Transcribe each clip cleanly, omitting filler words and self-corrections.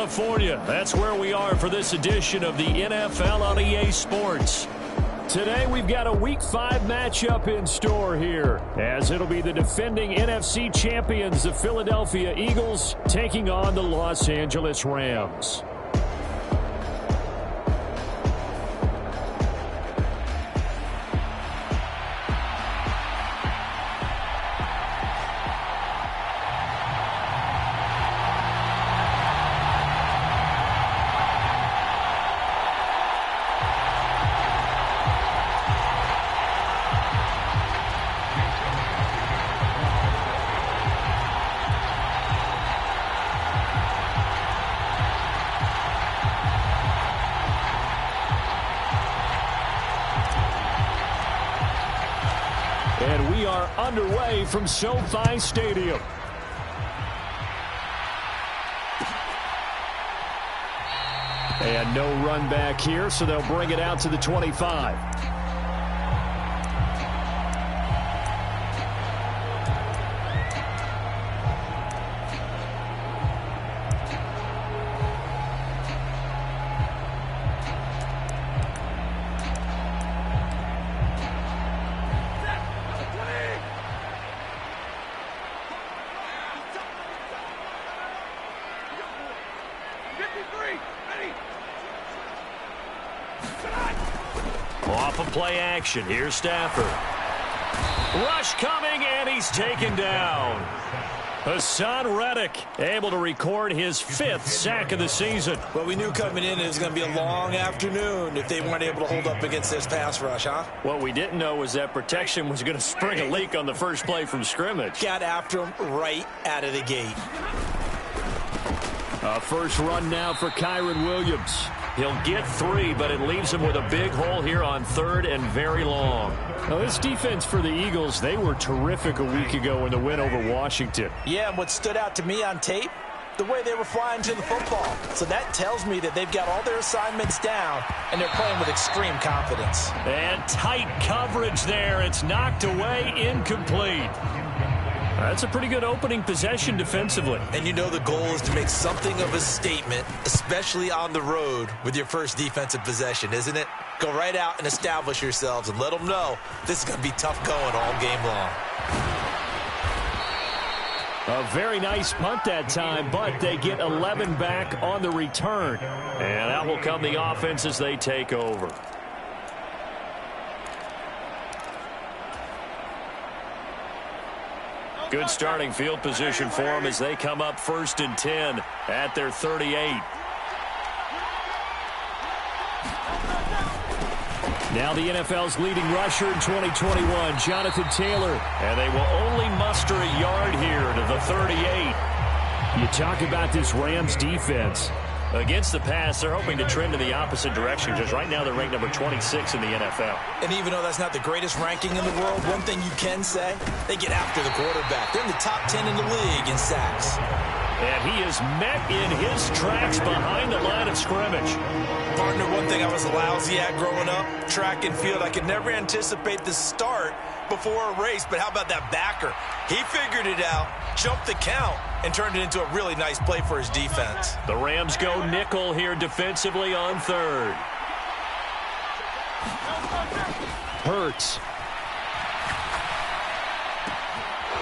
California. That's where we are for this edition of the NFL on EA Sports. Today we've got a Week 5 matchup in store here, as it'll be the defending NFC champions, the Philadelphia Eagles, taking on the Los Angeles Rams. And we are underway from SoFi Stadium. And no run back here, so they'll bring it out to the 25. Off of play action. Here's Stafford. Rush coming, and he's taken down. Hassan Reddick able to record his 5th sack of the season. Well, we knew coming in it was going to be a long afternoon if they weren't able to hold up against this pass rush, huh? What we didn't know was that protection was going to spring a leak on the first play from scrimmage. Got after him right out of the gate. A first run now for Kyren Williams. He'll get 3, but it leaves him with a big hole here on 3rd and very long. Now, this defense for the Eagles, they were terrific a week ago in the win over Washington. Yeah, and what stood out to me on tape, the way they were flying to the football. So that tells me that they've got all their assignments down, and they're playing with extreme confidence. And tight coverage there. It's knocked away, incomplete. That's a pretty good opening possession defensively. And you know the goal is to make something of a statement, especially on the road with your first defensive possession, isn't it? Go right out and establish yourselves and let them know this is going to be tough going all game long. A very nice punt that time, but they get 11 back on the return. And out will come the offense as they take over. Good starting field position for them as they come up 1st and 10 at their 38. Now the NFL's leading rusher in 2021, Jonathan Taylor. And they will only muster a yard here to the 38. You talk about this Rams defense. Against the pass, they're hoping to trend in the opposite direction, because right now they're ranked number 26 in the NFL. And even though that's not the greatest ranking in the world, one thing you can say, they get after the quarterback. They're in the top 10 in the league in sacks. And he is met in his tracks behind the line of scrimmage. Partner, one thing I was lousy at growing up, track and field, I could never anticipate the start before a race, but how about that backer? He figured it out, jumped the count, and turned it into a really nice play for his defense. The Rams go nickel here defensively on 3rd. Hurts.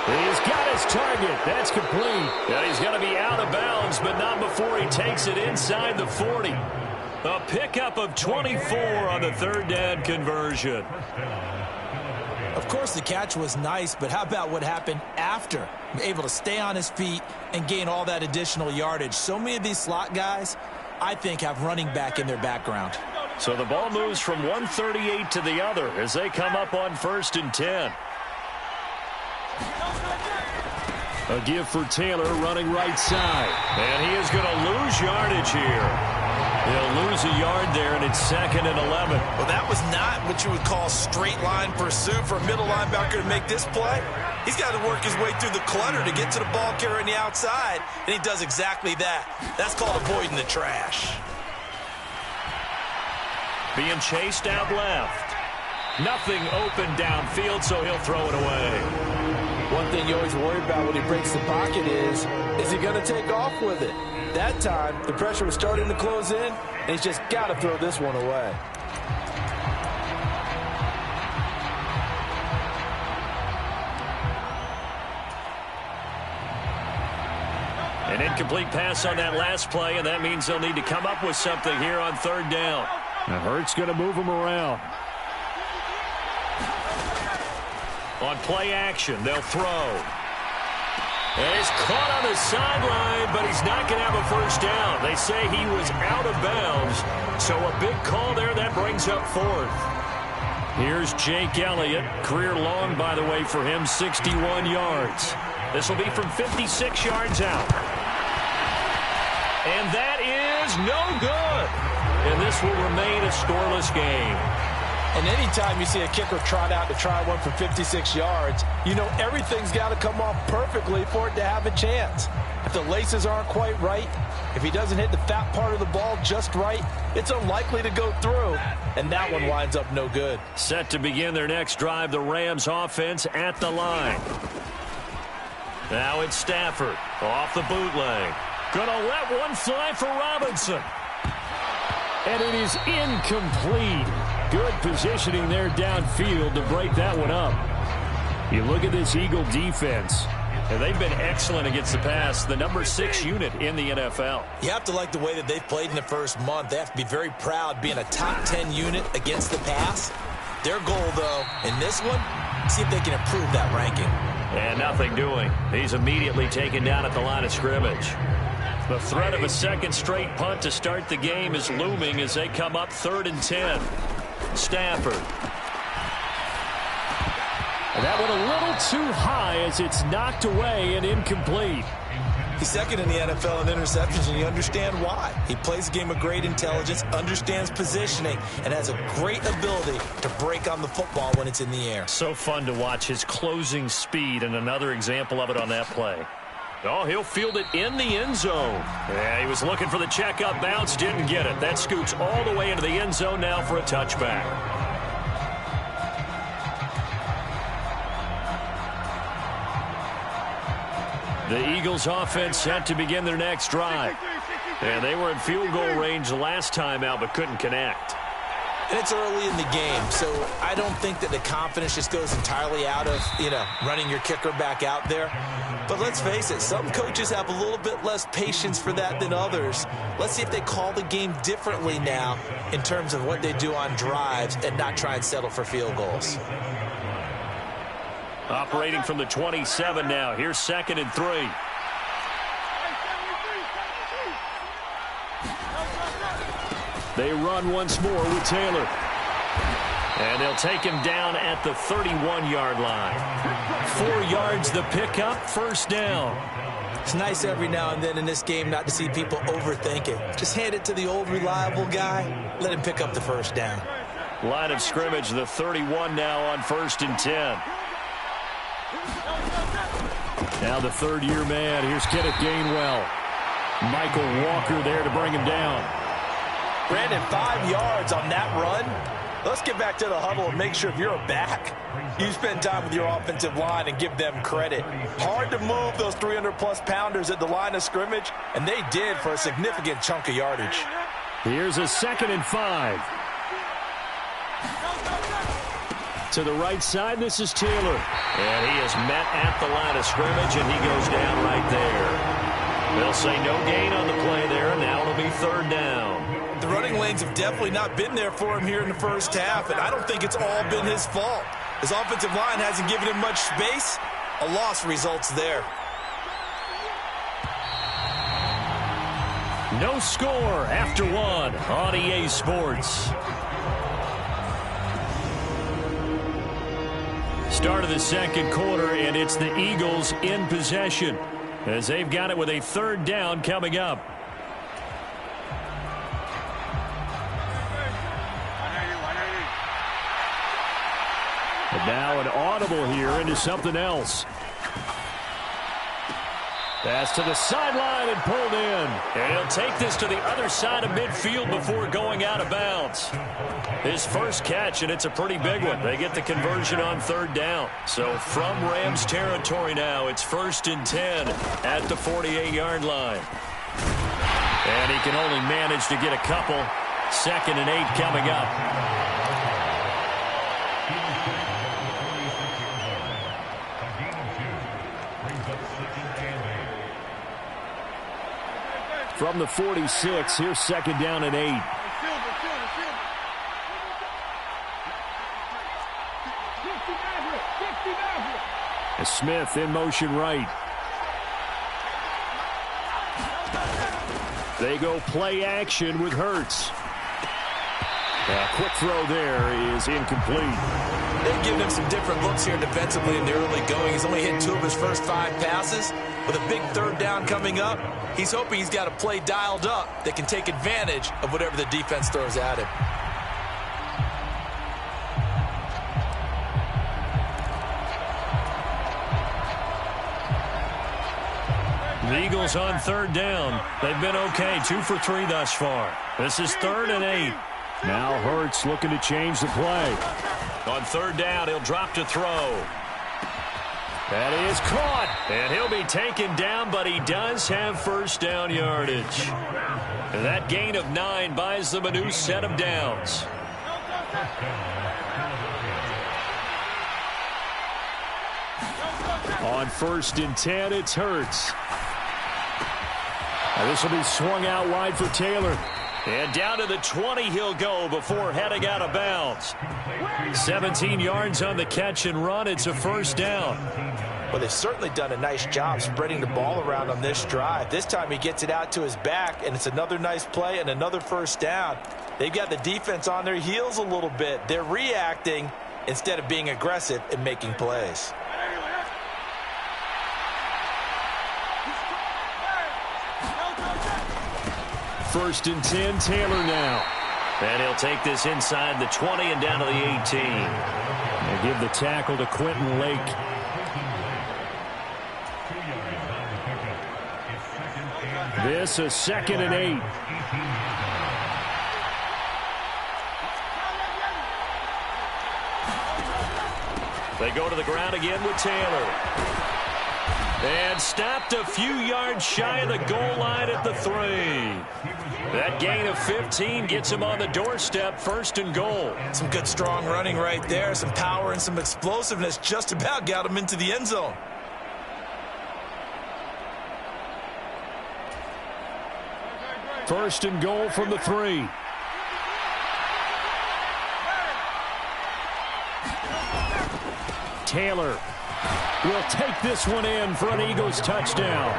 He's got his target. That's complete. And he's going to be out of bounds, but not before he takes it inside the 40. A pickup of 24 on the 3rd down conversion. Of course, the catch was nice, but how about what happened after? Able to stay on his feet and gain all that additional yardage. So many of these slot guys, I think, have running back in their background. So the ball moves from 138 to the other as they come up on 1st and 10. A give for Taylor running right side. And he is going to lose yardage here. He'll lose a yard there, and it's 2nd and 11. Well, that was not what you would call straight line pursuit for a middle linebacker to make this play. He's got to work his way through the clutter to get to the ball carrier on the outside, and he does exactly that. That's called avoiding the trash. Being chased out left. Nothing open downfield, so he'll throw it away. One thing you always worry about when he breaks the pocket is he going to take off with it? That time, the pressure was starting to close in, and he's just got to throw this one away. An incomplete pass on that last play, and that means they'll need to come up with something here on third down. And Hurts going to move him around. On play action, they'll throw. And it's caught on the sideline, but he's not going to have a first down. They say he was out of bounds, so a big call there that brings up fourth. Here's Jake Elliott. Career long, by the way, for him, 61 yards. This will be from 56 yards out. And that is no good. And this will remain a scoreless game. And anytime you see a kicker trot out to try one for 56 yards, you know everything's got to come off perfectly for it to have a chance. If the laces aren't quite right, if he doesn't hit the fat part of the ball just right, it's unlikely to go through. And that one winds up no good. Set to begin their next drive, the Rams offense at the line. Now it's Stafford off the bootleg. Gonna let one fly for Robinson. And it is incomplete. Good positioning there downfield to break that one up. You look at this Eagle defense. And they've been excellent against the pass, the number 6 unit in the NFL. You have to like the way that they've played in the first month. They have to be very proud being a top 10 unit against the pass. Their goal, though, in this one, see if they can improve that ranking. And nothing doing. He's immediately taken down at the line of scrimmage. The threat of a second straight punt to start the game is looming as they come up 3rd and 10. Stafford. And that one a little too high as it's knocked away and incomplete. He's second in the NFL in interceptions, and you understand why. He plays a game of great intelligence, understands positioning, and has a great ability to break on the football when it's in the air. So fun to watch his closing speed, and another example of it on that play. Oh, he'll field it in the end zone. Yeah, he was looking for the checkup bounce, didn't get it. That scoots all the way into the end zone now for a touchback. The Eagles offense set to begin their next drive. And they were in field goal range last time out but couldn't connect. And it's early in the game, so I don't think that the confidence just goes entirely out of, running your kicker back out there. But let's face it, some coaches have a little bit less patience for that than others. Let's see if they call the game differently now in terms of what they do on drives and not try and settle for field goals. Operating from the 27 now. Here's 2nd and 3. They run once more with Taylor. And they'll take him down at the 31-yard line. 4 yards the pickup, first down. It's nice every now and then in this game not to see people overthink it. Just hand it to the old reliable guy. Let him pick up the first down. Line of scrimmage, the 31 now on 1st and 10. Now the third-year man. Here's Kenneth Gainwell. Michael Walker there to bring him down. Brandon, 5 yards on that run. Let's get back to the huddle and make sure if you're a back, you spend time with your offensive line and give them credit. Hard to move those 300-plus pounders at the line of scrimmage, and they did for a significant chunk of yardage. Here's a 2nd and 5. To the right side, this is Taylor. And he is met at the line of scrimmage, and he goes down right there. They'll say no gain on the play there, and now it'll be 3rd down. The running lanes have definitely not been there for him here in the first half, and I don't think it's all been his fault. His offensive line hasn't given him much space. A loss results there. No score after 1 on EA Sports. Start of the second quarter, and it's the Eagles in possession as they've got it with a 3rd down coming up. And now an audible here into something else. Pass to the sideline and pulled in. And he'll take this to the other side of midfield before going out of bounds. His first catch, and it's a pretty big one. They get the conversion on third down. So from Rams territory now, it's 1st and 10 at the 48-yard line. And he can only manage to get a couple. 2nd and 8 coming up. From the 46, here's 2nd down and 8. Smith in motion right. They go play action with Hurts. A quick throw there is incomplete. They've given him some different looks here defensively in the early going. He's only hit 2 of his first 5 passes. With a big 3rd down coming up, he's hoping he's got a play dialed up that can take advantage of whatever the defense throws at him. The Eagles on 3rd down. They've been okay, 2 for 3 thus far. This is 3rd and 8. Now Hurts looking to change the play. On 3rd down, he'll drop to throw. That is caught, and he'll be taken down, but he does have 1st down yardage. And that gain of 9 buys them a new set of downs. On 1st and 10, it's Hurts. Now this will be swung out wide for Taylor. And down to the 20 he'll go before heading out of bounds. 17 yards on the catch and run. It's a 1st down. Well, they've certainly done a nice job spreading the ball around on this drive. This time he gets it out to his back, and it's another nice play and another 1st down. They've got the defense on their heels a little bit. They're reacting instead of being aggressive and making plays. First and 10, Taylor now. And he'll take this inside the 20 and down to the 18. They give the tackle to Quentin Lake. This is 2nd and 8. They go to the ground again with Taylor. And stopped a few yards shy of the goal line at the 3. That gain of 15 gets him on the doorstep, 1st and goal. Some good strong running right there. Some power and some explosiveness just about got him into the end zone. First and goal from the 3. Taylor will take this one in for an Eagles touchdown.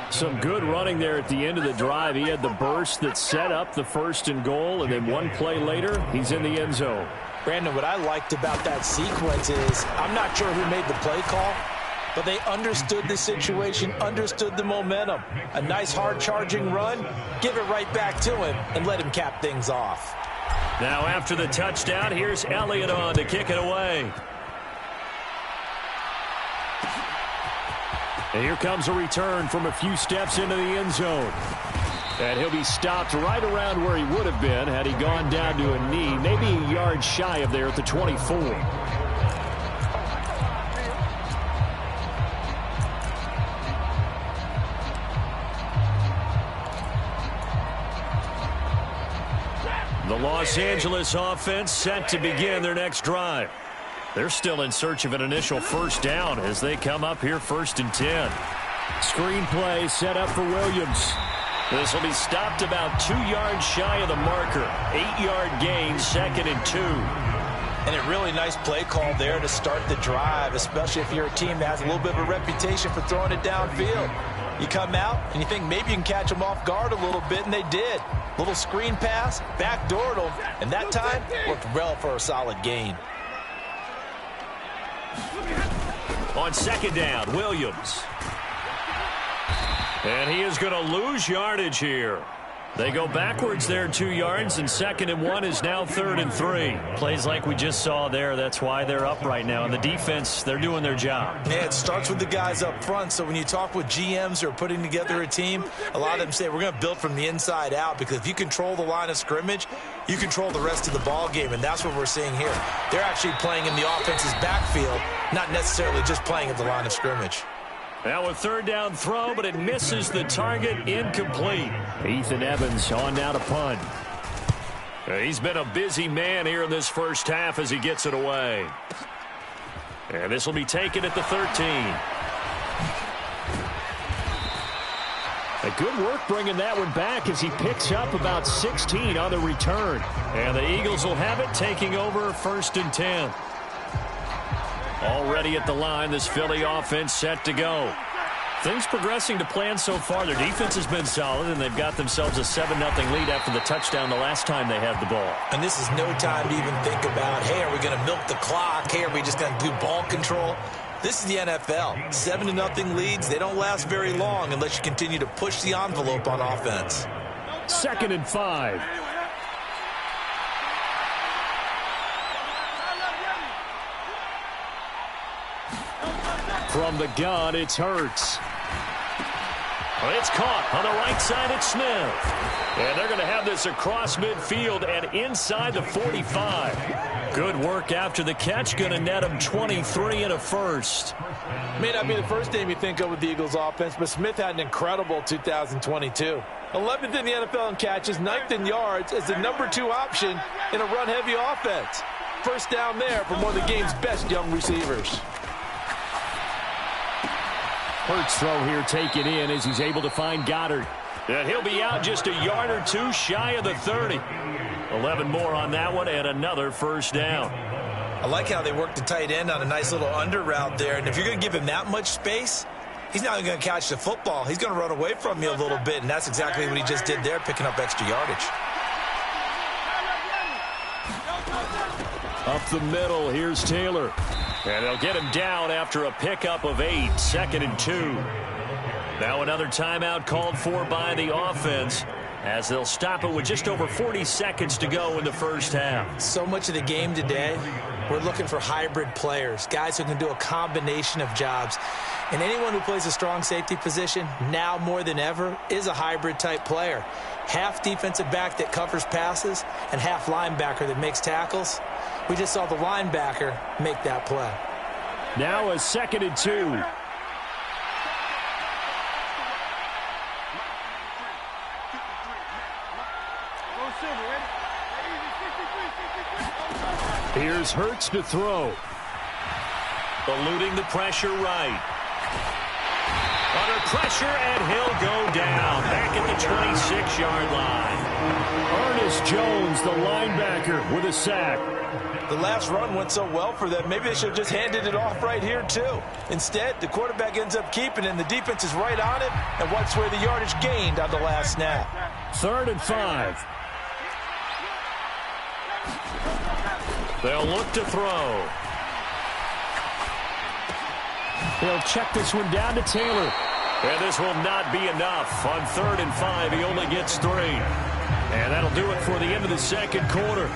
Some good running there at the end of the drive. He had the burst that set up the 1st and goal, and then one play later, he's in the end zone. Brandon, what I liked about that sequence is I'm not sure who made the play call, but they understood the situation, understood the momentum. A nice hard-charging run, give it right back to him, and let him cap things off. Now after the touchdown, here's Elliott on to kick it away. And here comes a return from a few steps into the end zone. And he'll be stopped right around where he would have been had he gone down to a knee, maybe a yard shy of there at the 24. The Los Angeles offense set to begin their next drive. They're still in search of an initial 1st down as they come up here 1st and 10. Screen play set up for Williams. This will be stopped about 2 yards shy of the marker. 8-yard gain, 2nd and 2. And a really nice play call there to start the drive, especially if you're a team that has a little bit of a reputation for throwing it downfield. You come out and you think maybe you can catch them off guard a little bit, and they did. Little screen pass, backdoored them, and that time worked well for a solid gain. On 2nd down, Williams. And he is going to lose yardage here. They go backwards there 2 yards, and 2nd and 1 is now 3rd and 3. Plays like we just saw there. That's why they're up right now. And the defense, they're doing their job. Yeah, it starts with the guys up front. So when you talk with GMs who are putting together a team, a lot of them say we're going to build from the inside out, because if you control the line of scrimmage, you control the rest of the ball game, and that's what we're seeing here. They're actually playing in the offense's backfield, not necessarily just playing at the line of scrimmage. Now a 3rd down throw, but it misses the target, incomplete. Ethan Evans on now to punt. He's been a busy man here in this first half as he gets it away. And this will be taken at the 13. A good work bringing that one back as he picks up about 16 on the return. And the Eagles will have it, taking over 1st and 10. Already at the line, this Philly offense set to go. Things progressing to plan so far. Their defense has been solid, and they've got themselves a 7-0 lead after the touchdown the last time they had the ball. And this is no time to even think about, hey, are we going to milk the clock? Hey, are we just going to do ball control? This is the NFL. 7-0 leads, they don't last very long unless you continue to push the envelope on offense. 2nd and 5. From the gun, it's Hurts. It's caught on the right side. It's Smith. And they're going to have this across midfield and inside the 45. Good work after the catch. Going to net them 23 and a first. May not be the first name you think of with the Eagles offense, but Smith had an incredible 2022. 11th in the NFL in catches, 9th in yards as the #2 option in a run-heavy offense. First down there from one of the game's best young receivers. Hurts throw here taken in as he's able to find Goddard. And he'll be out just a yard or two shy of the 30. 11 more on that one and another first down. I like how they work the tight end on a nice little under route there. And if you're going to give him that much space, he's not going to catch the football. He's going to run away from you a little bit, and that's exactly what he just did there, picking up extra yardage. Up the middle, here's Taylor. And they'll get him down after a pickup of 8, 2nd and 2. Now another timeout called for by the offense as they'll stop it with just over 40 seconds to go in the first half. So much of the game today, we're looking for hybrid players, guys who can do a combination of jobs. And anyone who plays a strong safety position, now more than ever, is a hybrid type player. Half defensive back that covers passes and half linebacker that makes tackles. We just saw the linebacker make that play. Now a 2nd and 2. Here's Hurts to throw. Eluding the pressure right. Under pressure, and he'll go down. Back at the 26-yard line. Ernest Jones, the linebacker, with a sack. The last run went so well for them, maybe they should have just handed it off right here, too. Instead, the quarterback ends up keeping it, and the defense is right on it and wipes away the yardage gained on the last snap. 3rd and 5. They'll look to throw. They'll check this one down to Taylor. And this will not be enough. On 3rd and 5, he only gets 3. And that'll do it for the end of the second quarter.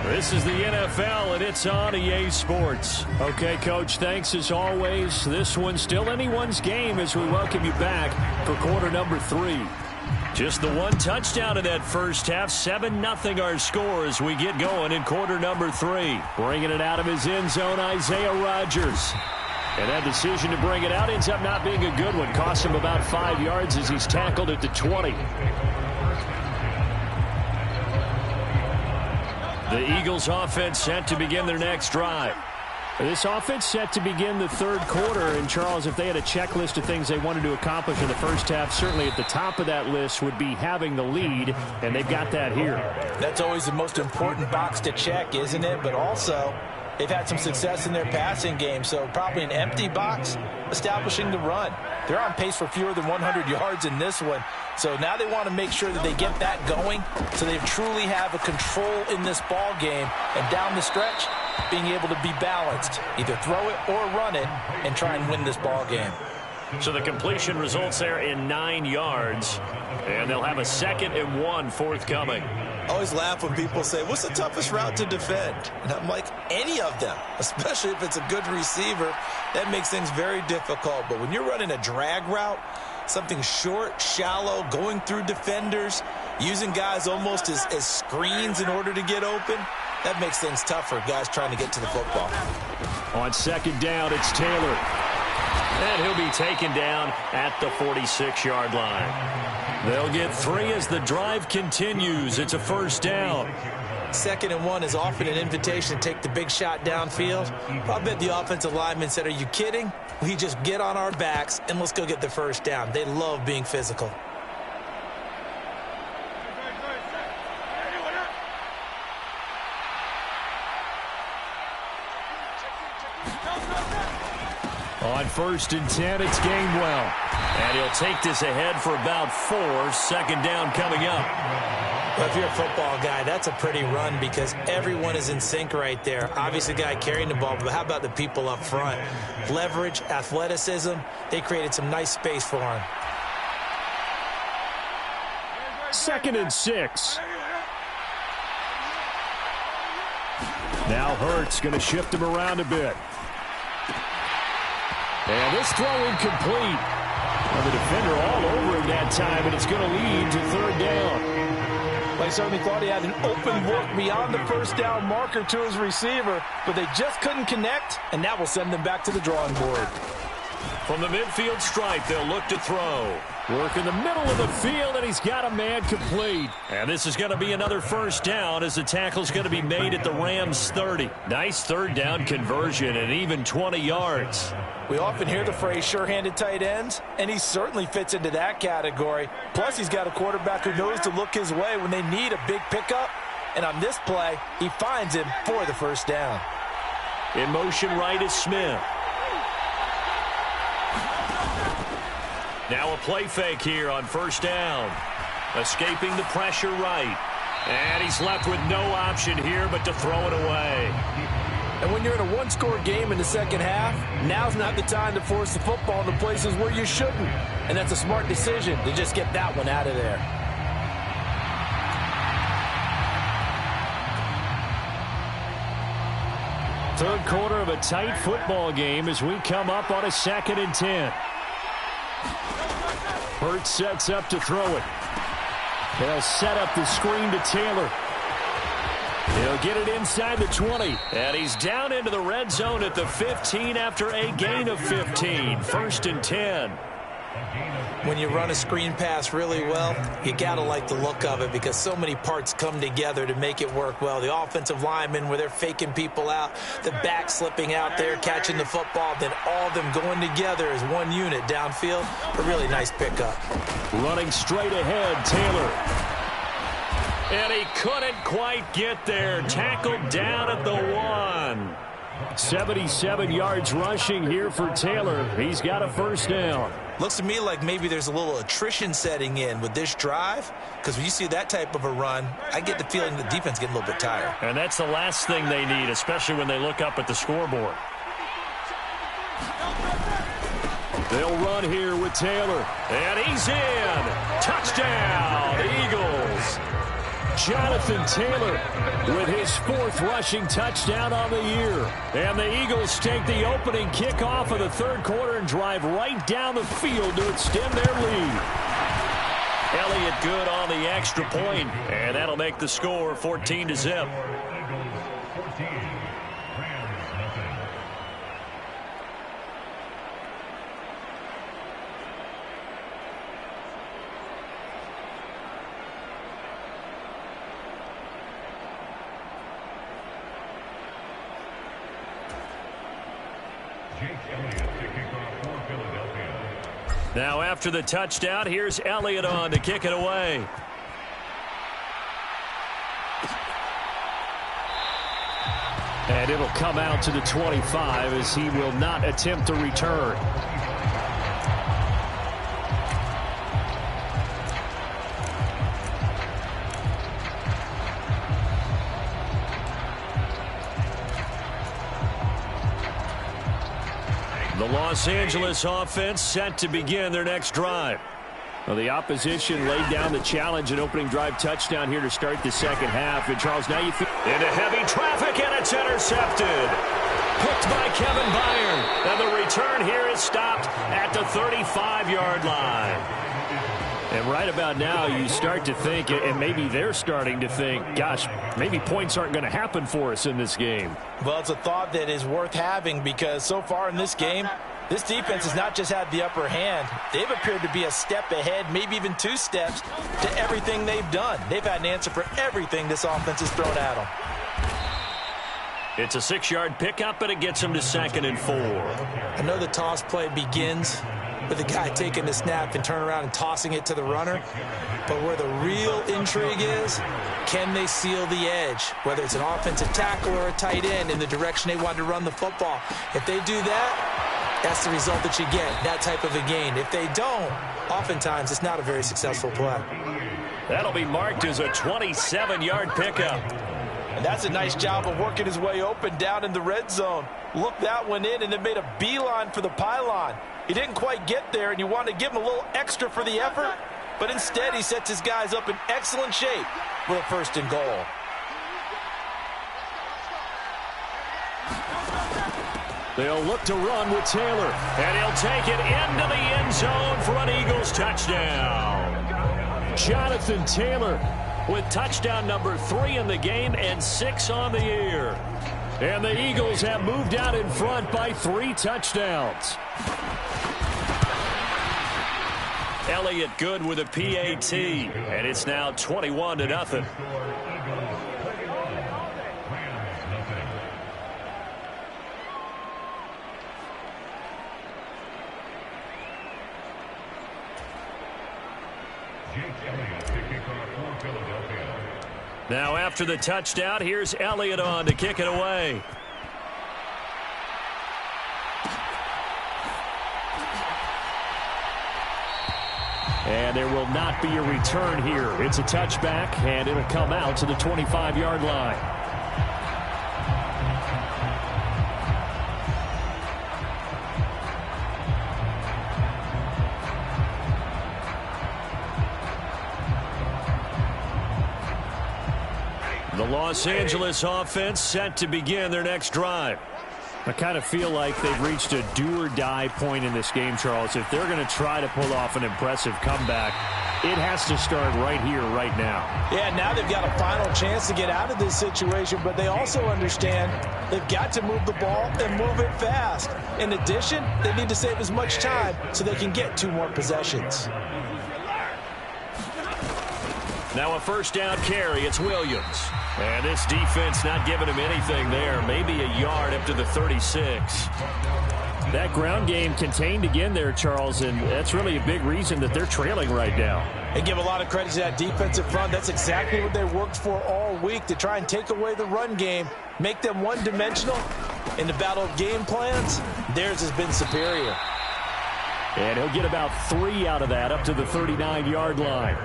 This is the NFL, and it's on EA Sports. Okay, Coach, thanks as always. This one's still anyone's game as we welcome you back for quarter number 3. Just the one touchdown in that first half. 7-0 our score as we get going in quarter number 3. Bringing it out of his end zone, Isaiah Rodgers. And that decision to bring it out ends up not being a good one. Cost him about 5 yards as he's tackled at the 20. The Eagles offense set to begin their next drive. This offense set to begin the third quarter. And, Charles, if they had a checklist of things they wanted to accomplish in the first half, certainly at the top of that list would be having the lead, and they've got that here. That's always the most important box to check, isn't it? But also, they've had some success in their passing game, so probably an empty box establishing the run. They're on pace for fewer than 100 yards in this one. So now they want to make sure that they get that going so they truly have a control in this ball game. And down the stretch, being able to be balanced, either throw it or run it, and try and win this ball game. So the completion results there in 9 yards. And they'll have a 2nd and 1 forthcoming. I always laugh when people say, what's the toughest route to defend? And I'm like, any of them, especially if it's a good receiver. That makes things very difficult. But when you're running a drag route, something short, shallow, going through defenders, using guys almost as screens in order to get open, that makes things tough for guys trying to get to the football. On 2nd down, it's Taylor. And he'll be taken down at the 46-yard line. They'll get 3 as the drive continues. It's a 1st down. 2nd and 1 is often an invitation to take the big shot downfield. I bet the offensive lineman said, are you kidding? We just get on our backs and let's go get the 1st down. They love being physical. On 1st and 10, it's Gainwell. And he'll take this ahead for about 4. 2nd down coming up. Well, if you're a football guy, that's a pretty run because everyone is in sync right there. Obviously, the guy carrying the ball, but how about the people up front? Leverage, athleticism, they created some nice space for him. 2nd and 6. Now Hurts going to shift him around a bit. And this throw incomplete. And the defender all over him that time, and it's going to lead to 3rd down. Well, he certainly thought he had an open look beyond the 1st down marker to his receiver, but they just couldn't connect, and that will send them back to the drawing board. From the midfield stripe, they'll look to throw. Work in the middle of the field, and he's got a man complete. And this is going to be another 1st down as the tackle's going to be made at the Rams' 30. Nice 3rd down conversion and even 20 yards. We often hear the phrase sure-handed tight ends, and he certainly fits into that category. Plus, he's got a quarterback who knows to look his way when they need a big pickup. And on this play, he finds him for the 1st down. In motion right is Smith. Now a play fake here on 1st down. Escaping the pressure right. And he's left with no option here but to throw it away. And when you're in a one-score game in the 2nd half, now's not the time to force the football in the places where you shouldn't. And that's a smart decision to just get that one out of there. Third quarter of a tight football game as we come up on a 2nd and 10. Hurts sets up to throw it. They'll set up the screen to Taylor. He'll get it inside the 20. And he's down into the red zone at the 15 after a gain of 15. 1st and 10. When you run a screen pass really well, you got to like the look of it because so many parts come together to make it work well. The offensive linemen, where they're faking people out, the back slipping out there, catching the football, then all of them going together as one unit downfield. A really nice pickup. Running straight ahead, Taylor. And he couldn't quite get there. Tackled down at the 1. 77 yards rushing here for Taylor. He's got a 1st down. Looks to me like maybe there's a little attrition setting in with this drive, because when you see that type of a run, I get the feeling the defense getting a little bit tired. And that's the last thing they need, especially when they look up at the scoreboard. They'll run here with Taylor. And he's in. Touchdown, Eagles. Jonathan Taylor with his 4th rushing touchdown on the year. And the Eagles take the opening kickoff of the 3rd quarter and drive right down the field to extend their lead. Elliott good on the extra point, and that'll make the score 14-0. Now after the touchdown, here's Elliott on to kick it away. And it'll come out to the 25 as he will not attempt to return. The The Los Angeles offense set to begin their next drive. Well, the opposition laid down the challenge and opening drive touchdown here to start the second half. And, Charles, now you feel into heavy traffic, and it's intercepted. Picked by Kevin Byron. And the return here is stopped at the 35-yard line. And right about now, you start to think, and maybe they're starting to think, gosh, maybe points aren't going to happen for us in this game. Well, it's a thought that is worth having because so far in this game, this defense has not just had the upper hand. They've appeared to be a step ahead, maybe even 2 steps to everything they've done. They've had an answer for everything this offense has thrown at them. It's a 6-yard pickup, and it gets them to 2nd and 4. I know the toss play begins with the guy taking the snap and turn around and tossing it to the runner. But where the real intrigue is, can they seal the edge? Whether it's an offensive tackle or a tight end in the direction they want to run the football. If they do that, that's the result that you get, that type of a gain. If they don't, oftentimes it's not a very successful play. That'll be marked as a 27-yard pickup. And that's a nice job of working his way open down in the red zone. Looked that one in and then made a beeline for the pylon. He didn't quite get there, and you want to give him a little extra for the effort, but instead he sets his guys up in excellent shape for a 1st and goal. They'll look to run with Taylor, and he'll take it into the end zone for an Eagles touchdown. Jonathan Taylor with touchdown number 3 in the game and 6 on the year. And the Eagles have moved out in front by 3 touchdowns. Elliott good with a PAT, and it's now 21-0. Now after the touchdown, here's Elliott on to kick it away. And there will not be a return here. It's a touchback, and it'll come out to the 25-yard line. The Los Angeles offense set to begin their next drive. I kind of feel like they've reached a do-or-die point in this game, Charles. If they're going to try to pull off an impressive comeback, it has to start right here, right now. Yeah, now they've got a final chance to get out of this situation, but they also understand they've got to move the ball and move it fast. In addition, they need to save as much time so they can get 2 more possessions. Now a 1st down carry. It's Williams. And this defense not giving him anything there. Maybe a yard up to the 36. That ground game contained again there, Charles, and that's really a big reason that they're trailing right now. They give a lot of credit to that defensive front. That's exactly what they worked for all week, to try and take away the run game, make them one-dimensional. In the battle of game plans, theirs has been superior. And he'll get about 3 out of that up to the 39-yard line.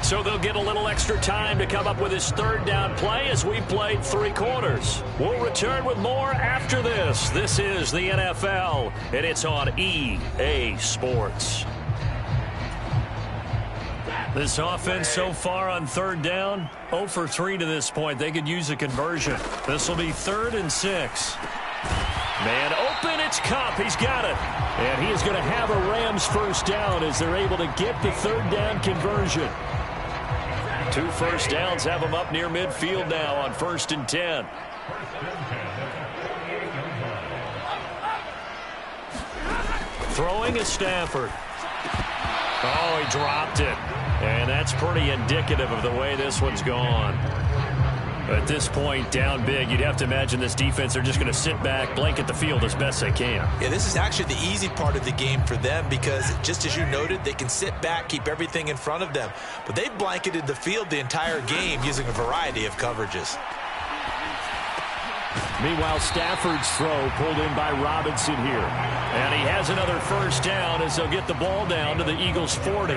So they'll get a little extra time to come up with his 3rd down play as we played 3 quarters. We'll return with more after this. This is the NFL, and it's on EA Sports. This offense so far on 3rd down, 0 for 3 to this point. They could use a conversion. This will be 3rd and 6. Man open, it's Kupp. He's got it. And he is going to have a Rams 1st down as they're able to get the 3rd down conversion. 2 first downs have them up near midfield now on 1st and 10. Throwing is Stafford. Oh, he dropped it. And that's pretty indicative of the way this one's gone. At this point, down big, you'd have to imagine this defense are just going to sit back, blanket the field as best they can. Yeah, this is actually the easy part of the game for them because, just as you noted, they can sit back, keep everything in front of them. But they've blanketed the field the entire game using a variety of coverages. Meanwhile, Stafford's throw pulled in by Robinson here. And he has another first down as they'll get the ball down to the Eagles' 40.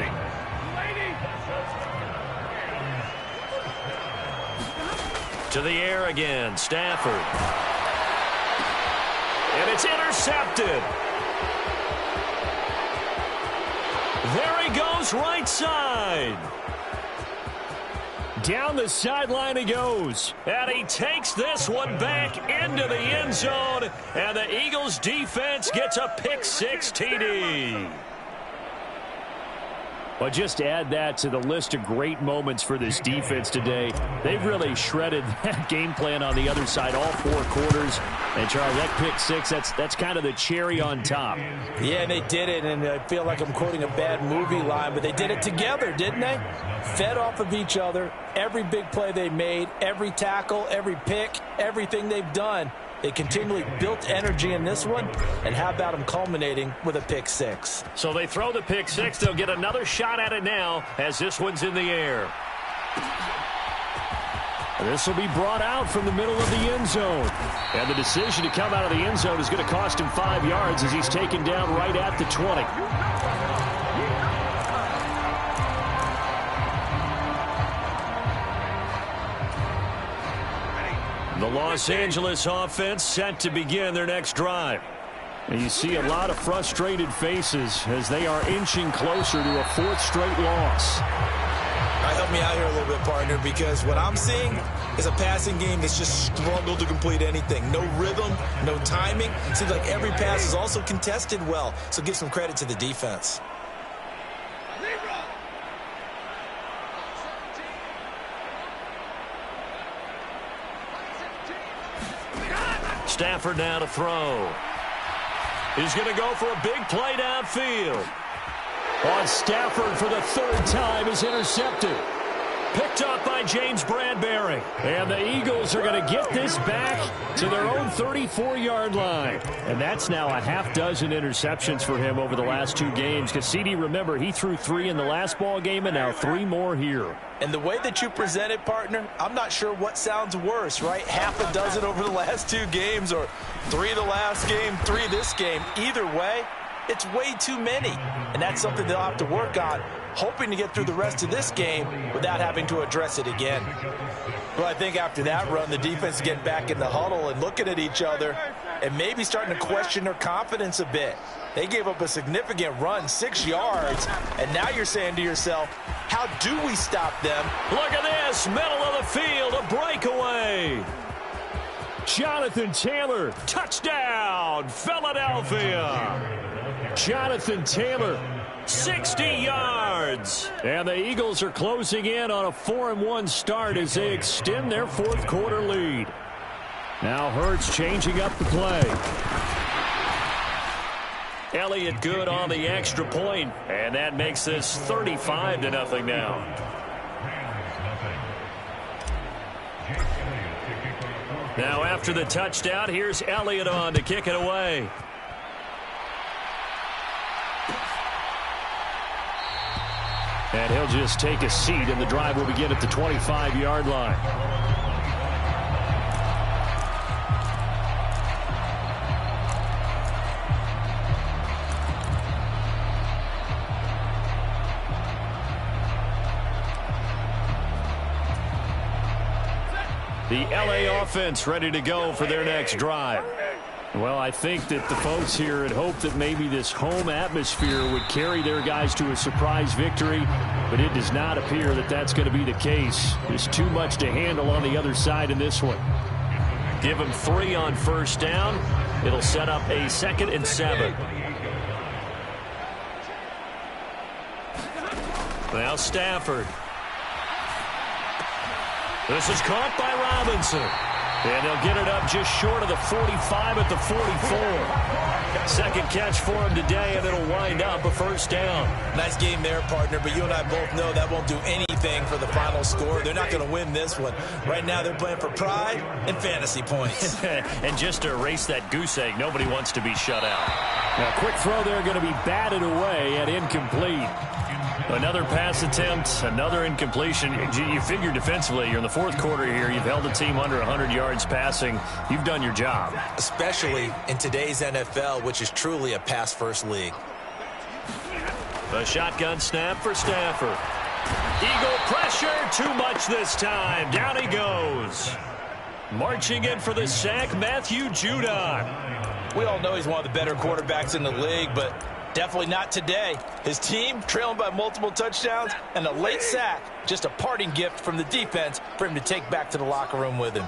To the air again, Stafford. And it's intercepted. There he goes, right side. Down the sideline he goes. And he takes this one back into the end zone. And the Eagles defense gets a pick-6 TD. But just add that to the list of great moments for this defense today. They've really shredded that game plan on the other side all 4 quarters. And, Charles, that pick-6, that's kind of the cherry on top. Yeah, and they did it, and I feel like I'm quoting a bad movie line, but they did it together, didn't they? Fed off of each other, every big play they made, every tackle, every pick, everything they've done. They continually built energy in this one, and how about them culminating with a pick-6? So they throw the pick-6. They'll get another shot at it now as this one's in the air. This will be brought out from the middle of the end zone. And the decision to come out of the end zone is going to cost him 5 yards as he's taken down right at the 20. The Los Angeles offense set to begin their next drive. And you see a lot of frustrated faces as they are inching closer to a 4th straight loss. Help me out here a little bit, partner, because what I'm seeing is a passing game that's just struggled to complete anything. No rhythm, no timing. Seems like every pass is also contested well, so give some credit to the defense. Stafford now to throw. He's going to go for a big play downfield. On Stafford for the 3rd time is intercepted. Picked up by James Bradbury. And the Eagles are going to get this back to their own 34-yard line. And that's now a half dozen interceptions for him over the last 2 games. Because CD, remember, he threw 3 in the last ball game and now 3 more here. And the way that you present it, partner, I'm not sure what sounds worse, right? Half a dozen over the last 2 games, or 3 the last game, 3 this game. Either way, it's way too many. And that's something they'll have to work on, hoping to get through the rest of this game without having to address it again. Well, I think after that run, the defense is getting back in the huddle and looking at each other and maybe starting to question their confidence a bit. They gave up a significant run, 6 yards, and now you're saying to yourself, how do we stop them? Look at this, middle of the field, a breakaway. Jonathan Taylor, touchdown, Philadelphia. Jonathan Taylor, 60 yards. And the Eagles are closing in on a 4-1 start as they extend their 4th quarter lead. Now Hurts changing up the play. Elliott good on the extra point, and that makes this 35-0 now. Now after the touchdown, here's Elliott on to kick it away. And he'll just take a seat, and the drive will begin at the 25-yard line. The LA offense ready to go for their next drive. Well, I think that the folks here had hoped that maybe this home atmosphere would carry their guys to a surprise victory, but it does not appear that that's going to be the case. There's too much to handle on the other side in this one. Give them 3 on first down. It'll set up a 2nd and 7. Now Stafford. This is caught by Robinson. And they'll get it up just short of the 45 at the 44. 2nd catch for him today, and it'll wind up a first down. Nice game there, partner, but you and I both know that won't do anything for the final score. They're not going to win this one. Right now they're playing for pride and fantasy points. And just to erase that goose egg, nobody wants to be shut out. Now, quick throw there going to be batted away and incomplete. Another pass attempt, another incompletion. You figure defensively, you're in the fourth quarter here. You've held the team under 100 yards passing. You've done your job. Especially in today's NFL, which is truly a pass-first league. A shotgun snap for Stafford. Eagle pressure, too much this time. Down he goes. Marching in for the sack, Matthew Judon. We all know he's one of the better quarterbacks in the league, but definitely not today. His team trailing by multiple touchdowns and a late sack. Just a parting gift from the defense for him to take back to the locker room with him.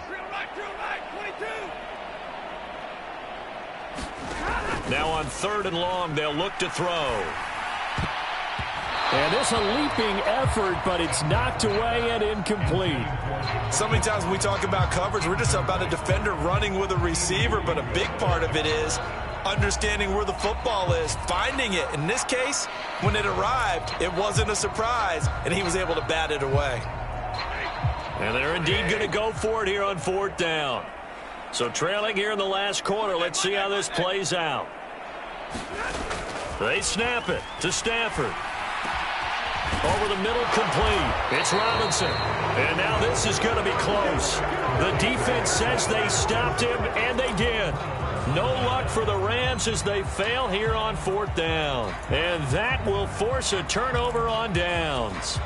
Now on 3rd and long, they'll look to throw. And this a leaping effort, but it's knocked away and incomplete. So many times when we talk about coverage, we're just about a defender running with a receiver, but a big part of it is understanding where the football is, finding it. In this case, when it arrived, it wasn't a surprise, and he was able to bat it away. And they're indeed going to go for it here on 4th down. So trailing here in the last quarter, let's see how this plays out. They snap it to Stafford. Over the middle, complete. It's Robinson. And now this is going to be close. The defense says they stopped him, and they did. No luck for the Rams as they fail here on 4th down. And that will force a turnover on downs.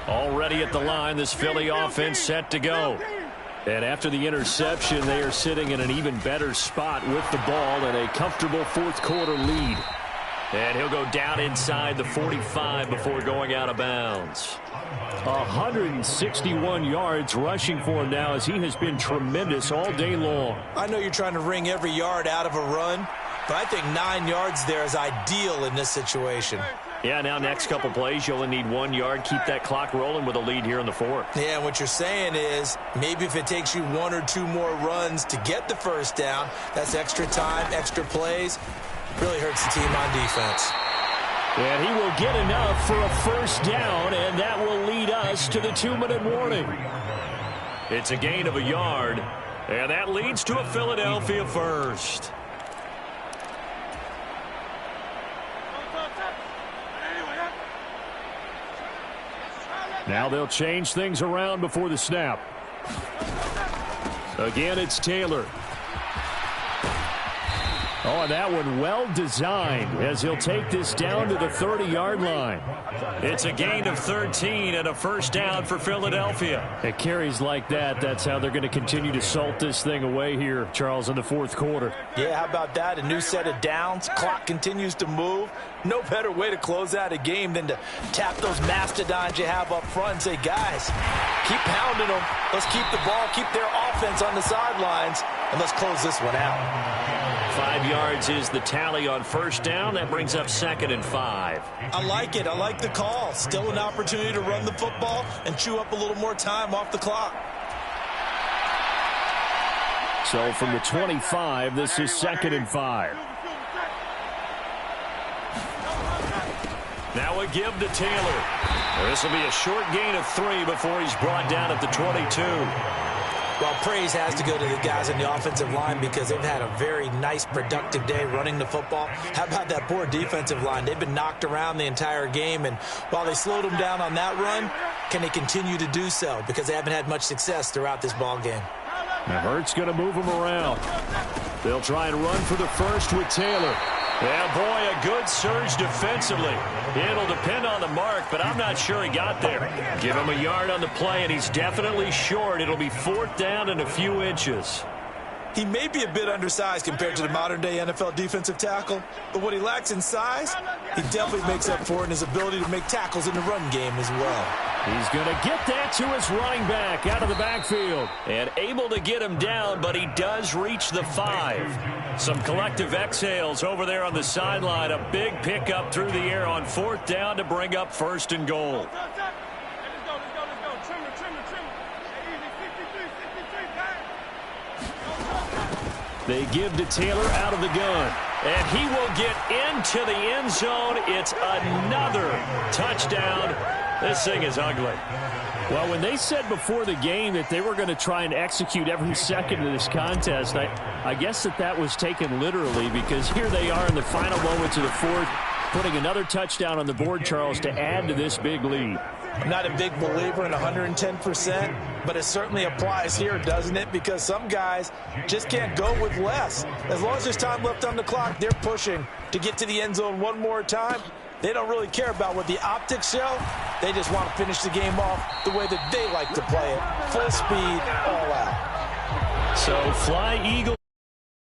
Already at the line, this Philly offense set to go. And after the interception, they are sitting in an even better spot with the ball and a comfortable fourth quarter lead. And he'll go down inside the 45 before going out of bounds. 161 yards rushing for him now as he has been tremendous all day long. I know you're trying to wring every yard out of a run, but I think 9 yards there is ideal in this situation. Yeah, now next couple plays, you only need 1 yard. Keep that clock rolling with a lead here in the 4th. Yeah, what you're saying is maybe if it takes you 1 or 2 more runs to get the first down, that's extra time, extra plays. Really hurts the team on defense. And he will get enough for a first down, and that will lead us to the 2-minute warning. It's a gain of a yard, and that leads to a Philadelphia first. Now they'll change things around before the snap. Again, it's Taylor. Oh, and that one well designed as he'll take this down to the 30-yard line. It's a gain of 13 and a first down for Philadelphia. It carries like that. That's how they're going to continue to salt this thing away here, Charles, in the fourth quarter. Yeah, how about that? A new set of downs. Clock continues to move. No better way to close out a game than to tap those mastodons you have up front and say, guys, keep pounding them. Let's keep the ball, keep their offense on the sidelines, and let's close this one out. 5 yards is the tally on first down. That brings up 2nd and 5. I like it. I like the call. Still an opportunity to run the football and chew up a little more time off the clock. So from the 25, this is 2nd and 5. Now a give to Taylor. This will be a short gain of 3 before he's brought down at the 22. Well, praise has to go to the guys on the offensive line because they've had a very nice, productive day running the football. How about that poor defensive line? They've been knocked around the entire game, and while they slowed them down on that run, can they continue to do so? Because they haven't had much success throughout this ball game. Now Hurts going to move them around. They'll try and run for the first with Taylor. Yeah, boy, a good surge defensively. It'll depend on the mark, but I'm not sure he got there. Give him a yard on the play, and he's definitely short. It'll be 4th down and a few inches. He may be a bit undersized compared to the modern-day NFL defensive tackle, but what he lacks in size, he definitely makes up for in his ability to make tackles in the run game as well. He's going to get that to his running back out of the backfield. And able to get him down, but he does reach the 5. Some collective exhales over there on the sideline. A big pickup through the air on 4th down to bring up 1st and goal. They give to Taylor out of the gun. And he will get into the end zone. It's another touchdown. This thing is ugly. Well, when they said before the game that they were going to try and execute every second of this contest, I guess that was taken literally, because here they are in the final moments of the fourth. putting another touchdown on the board, Charles, to add to this big lead. I'm not a big believer in 110%, but it certainly applies here, doesn't it? Because some guys just can't go with less. As long as there's time left on the clock, they're pushing to get to the end zone one more time. They don't really care about what the optics show. They just want to finish the game off the way that they like to play it. Full speed, all out. So fly, Eagle.